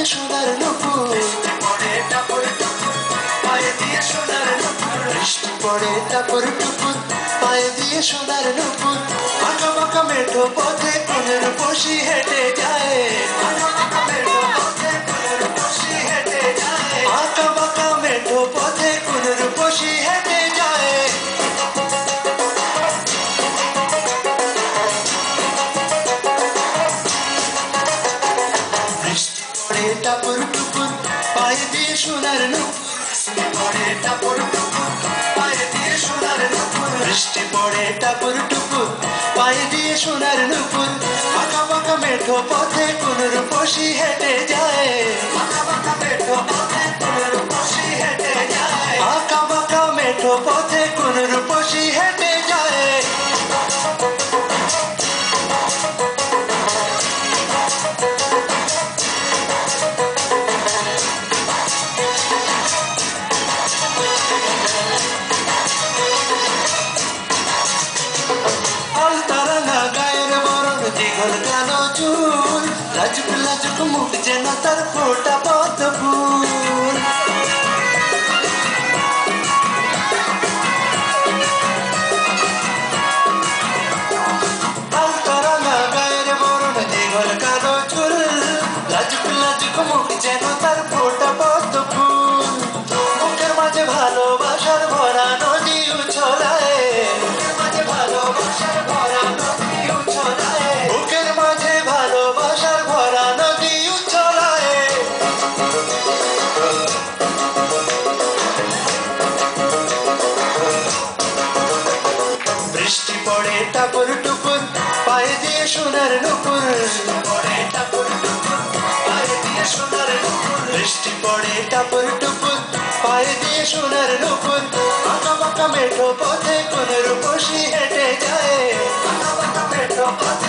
সোনার নুপুর বৃষ্টি পড়ে টাপুর টুপুর পায়ে দিয়ে সোনার নুপুর বৃষ্টি পড়ে টাপুর টুপুর পায়ে দিয়ে সোনার নুপুর আঁকা বাঁকা মেঠো পথে কোনের বসি হেঁটে যায় আঁকা বাঁকা মেঠো পথে কোনের বসি হেঁটে যায় আঁকা বাঁকা মেঠো পথে কোনের বসি হেঁটে যায় বৃষ্টি পড়ে টাপুর টুপুর পায়ে দিয়ে সোনার নুপুর পড়ে টাপুর টুপুর পায়ে দিয়ে সোনার নুপুর বৃষ্টি পড়ে টাপুর টুপুর পায়ে দিয়ে সোনার নুপুর আঁকা বাঁকা মেঠো পথে কোনের বসি হেঁটে যায় আঁকা বাঁকা মেঠো পথে কোনের বসি হেঁটে যায় আঁকা বাঁকা মেঠো পথে কোনের বসি হেঁটে যায় কালো চুল লাজুক লাজুক মুখ যেন তার ফোটা পদ্ম ফুল আলতারাঙা গায়ের বরণ দীঘল কালো চুল লাজুক লাজুক মুখ যেন তার ফোটা পদ্ম ফুল মুখের মাঝে ভালোবাসার ভরা নদী উছলায় মুখের মাঝে ভালোবাসার ভরা নদী উছলায় বুকের মাঝে ভালোবাসার ভরা নদী উছলায় বৃষ্টি পড়ে টাপুর টুপুর পায়ে দিয়ে সোনার নুপুর পড়ে টাপুর টুপুর পায়ে দিয়ে সোনার নুপুর বৃষ্টি পড়ে টাপুর টুপুর পায়ে দিয়ে সোনার নুপুর আঁকা বাঁকা মেঠো পথে কোনের বসি হেঁটে যায় আঁকা বাঁকা মেঠো পথে